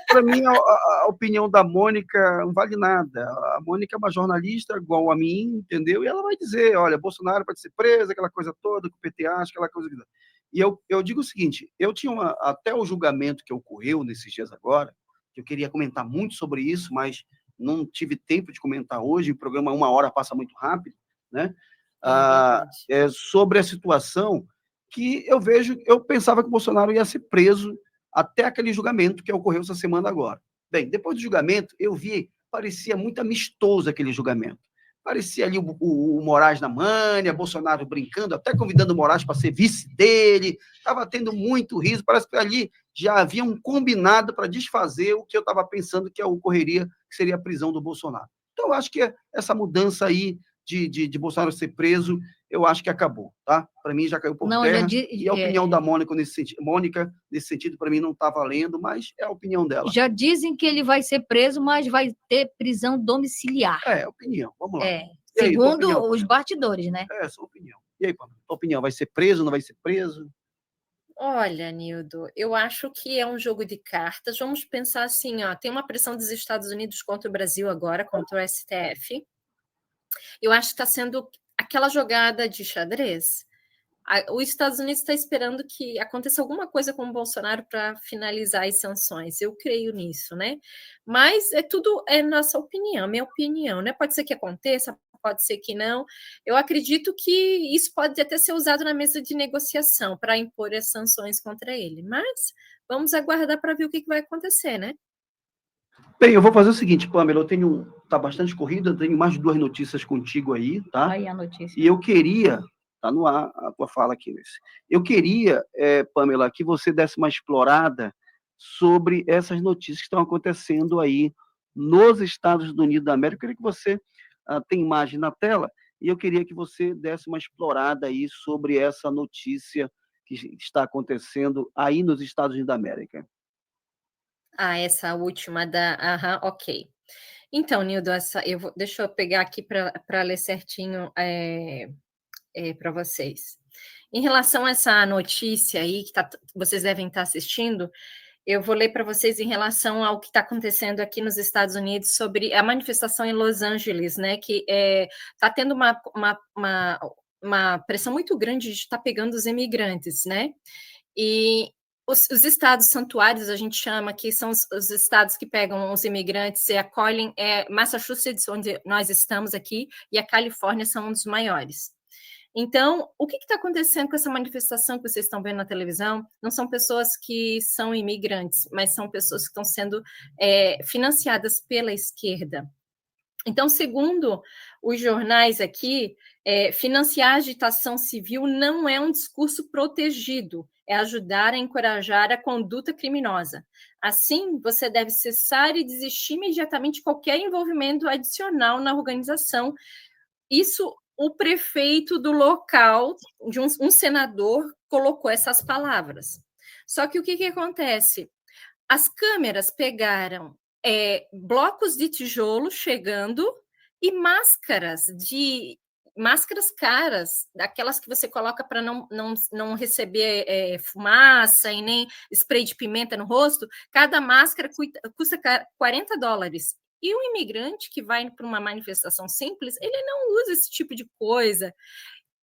A: Para mim, a opinião da Mônica não vale nada. A Mônica é uma jornalista igual a mim, entendeu? E ela vai dizer, olha, Bolsonaro pode ser preso, aquela coisa toda, que o PT acha, aquela coisa... E eu digo o seguinte, eu tinha até o julgamento que ocorreu nesses dias agora, que eu queria comentar muito sobre isso, mas não tive tempo de comentar hoje, o programa 1 hora passa muito rápido, né? Sobre a situação que eu pensava que o Bolsonaro ia ser preso até aquele julgamento que ocorreu essa semana agora. Bem, depois do julgamento, eu vi, parecia muito amistoso aquele julgamento. Parecia ali o Moraes na manha, Bolsonaro brincando, até convidando o Moraes para ser vice dele. Estava tendo muito riso. Parece que ali já havia um combinado para desfazer o que eu estava pensando que ocorreria, que seria a prisão do Bolsonaro. Então, eu acho que essa mudança aí de Bolsonaro ser preso, eu acho que acabou, tá? Para mim, já caiu por terra. E a opinião da Mônica nesse sentido, para mim, não está valendo, mas é a opinião dela.
D: Já dizem que ele vai ser preso, mas vai ter prisão domiciliar.
A: É, opinião. Vamos lá.
D: Segundo os bastidores, né?
A: É, sua opinião. E aí, Pamela, tua opinião? Vai ser preso, não vai ser preso?
C: Olha, Nildo, eu acho que é um jogo de cartas. Vamos pensar assim, ó, tem uma pressão dos Estados Unidos contra o Brasil agora, contra o STF. Eu acho que está sendo aquela jogada de xadrez. Os Estados Unidos está esperando que aconteça alguma coisa com o Bolsonaro para finalizar as sanções. Eu creio nisso, né? Mas tudo é nossa opinião, minha opinião, né? Pode ser que aconteça, pode ser que não. Eu acredito que isso pode até ser usado na mesa de negociação para impor as sanções contra ele. Mas vamos aguardar para ver o que vai acontecer, né?
A: Bem, eu vou fazer o seguinte, Pamela, tá bastante corrida, eu tenho mais de 2 notícias contigo aí, tá?
D: Aí a notícia.
A: E eu queria, tá no ar a tua fala aqui, eu queria, Pamela, que você desse uma explorada sobre essas notícias que estão acontecendo aí nos Estados Unidos da América. Eu queria que você tem imagem na tela, e eu queria que você desse uma explorada aí sobre essa notícia que está acontecendo aí nos Estados Unidos da América.
C: Essa última da... ok. Então, Nildo, deixa eu pegar aqui para ler certinho para vocês. Em relação a essa notícia aí, que vocês devem estar assistindo, eu vou ler para vocês em relação ao que está acontecendo aqui nos Estados Unidos sobre a manifestação em Los Angeles, né? Que está tendo uma pressão muito grande de estar pegando os imigrantes, né? E os estados santuários, a gente chama, que são os estados que pegam os imigrantes e acolhem, Massachusetts, onde nós estamos aqui, e a Califórnia são um dos maiores. Então, o que está acontecendo com essa manifestação que vocês estão vendo na televisão? Não são pessoas que são imigrantes, mas são pessoas que estão sendo financiadas pela esquerda. Então, segundo os jornais aqui, financiar a agitação civil não é um discurso protegido, é ajudar a encorajar a conduta criminosa. Assim, você deve cessar e desistir imediatamente de qualquer envolvimento adicional na organização. Isso, o prefeito do local, de um senador, colocou essas palavras. Só que o que acontece? As câmeras pegaram blocos de tijolo chegando e máscaras caras, daquelas que você coloca para não receber fumaça e nem spray de pimenta no rosto. Cada máscara custa $40. E o imigrante que vai para uma manifestação simples, ele não usa esse tipo de coisa.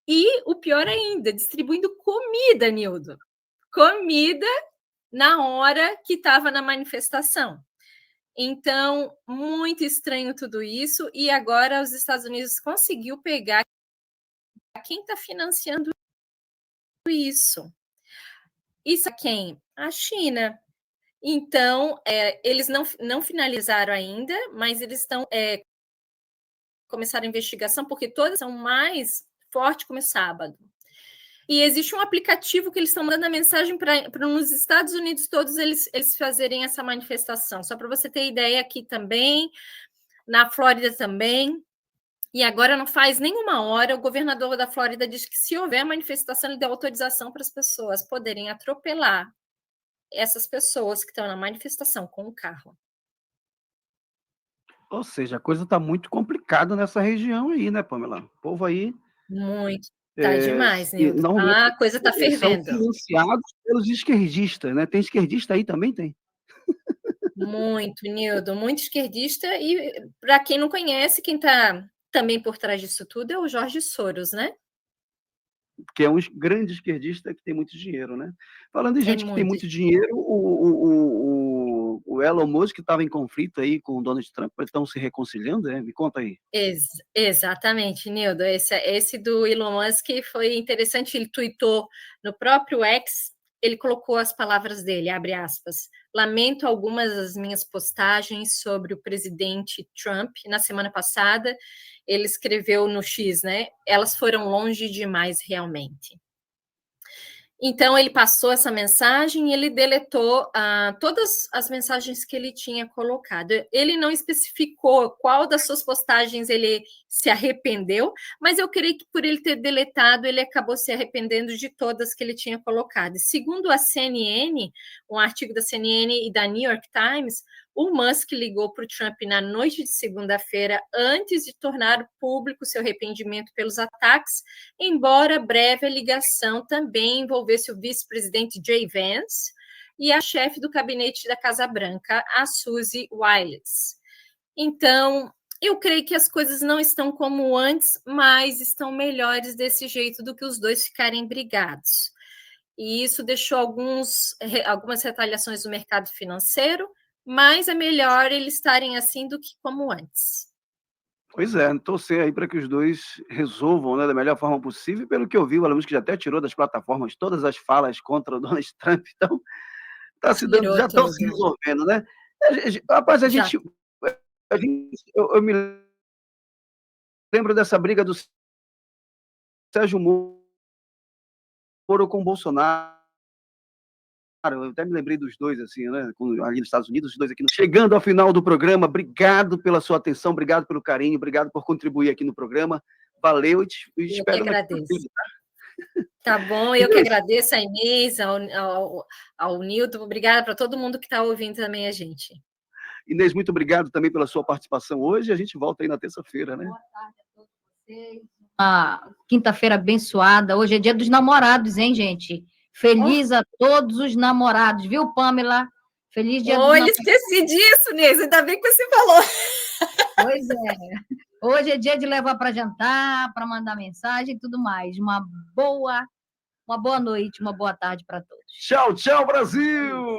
C: E o pior ainda, distribuindo comida, Nildo. Comida na hora que estava na manifestação. Então, muito estranho tudo isso, e agora os Estados Unidos conseguiu pegar quem está financiando isso. Isso é quem? A China. Então, eles não finalizaram ainda, mas eles estão começaram a investigação, porque todas são mais fortes como sábado. E existe um aplicativo que eles estão mandando a mensagem para nos Estados Unidos todos eles fazerem essa manifestação. Só para você ter ideia, aqui também, na Flórida também. E agora não faz nenhuma hora, o governador da Flórida diz que se houver manifestação, ele dá autorização para as pessoas poderem atropelar essas pessoas que estão na manifestação com o carro.
A: Ou seja, a coisa está muito complicada nessa região aí, né, Pamela? O povo aí...
C: Muito. Tá demais, Nildo. A coisa está fervendo.
A: São financiados pelos esquerdistas, né? Tem esquerdista aí também? Tem?
C: Muito, Nildo. Muito esquerdista. E, para quem não conhece, quem está também por trás disso tudo é o Jorge Soros, né?
A: Que é um grande esquerdista que tem muito dinheiro, né? Falando em gente que tem muito dinheiro, o Elon Musk estava em conflito aí com o Donald Trump, eles estão se reconciliando, né? Me conta aí.
C: Exatamente, Nildo. Esse do Elon Musk foi interessante, ele tweetou no próprio X, ele colocou as palavras dele, abre aspas, lamento algumas das minhas postagens sobre o presidente Trump. Na semana passada, ele escreveu no X, né? Elas foram longe demais, realmente. Então, ele passou essa mensagem e ele deletou todas as mensagens que ele tinha colocado. Ele não especificou qual das suas postagens ele se arrependeu, mas eu creio que por ele ter deletado, ele acabou se arrependendo de todas que ele tinha colocado. Segundo a CNN, um artigo da CNN e da New York Times, o Musk ligou para o Trump na noite de segunda-feira antes de tornar público seu arrependimento pelos ataques, embora breve a ligação também envolvesse o vice-presidente Jay Vance e a chefe do gabinete da Casa Branca, a Suzy Wiles. Então, eu creio que as coisas não estão como antes, mas estão melhores desse jeito do que os dois ficarem brigados. E isso deixou algumas retaliações no mercado financeiro, mas é melhor eles estarem assim do que como antes.
A: Pois é, torcer aí para que os dois resolvam, né, da melhor forma possível. Pelo que eu vi, o Elon Musk já até tirou das plataformas todas as falas contra o Donald Trump, então tá se dando, já estão se resolvendo, né? Rapaz, eu me lembro dessa briga do Sérgio Moro com o Bolsonaro. Eu até me lembrei dos dois, assim, né? Ali nos Estados Unidos, os dois aqui. Chegando ao final do programa, obrigado pela sua atenção, obrigado pelo carinho, obrigado por contribuir aqui no programa. Valeu e espero.
C: Eu que agradeço. Tá bom, eu que agradeço a Inês, ao Nilton, obrigada para todo mundo que está ouvindo também a gente.
A: Inês, muito obrigado também pela sua participação hoje. A gente volta aí na terça-feira, né?
D: Boa tarde a todos vocês. Uma quinta-feira abençoada. Hoje é dia dos namorados, hein, gente? Feliz a todos os namorados, viu, Pamela? Feliz dia dos namorados.
C: Esqueci disso, Inês, ainda bem que você falou.
D: Pois é. Hoje é dia de levar para jantar, para mandar mensagem e tudo mais. Uma boa noite, uma boa tarde para todos.
A: Tchau, tchau, Brasil!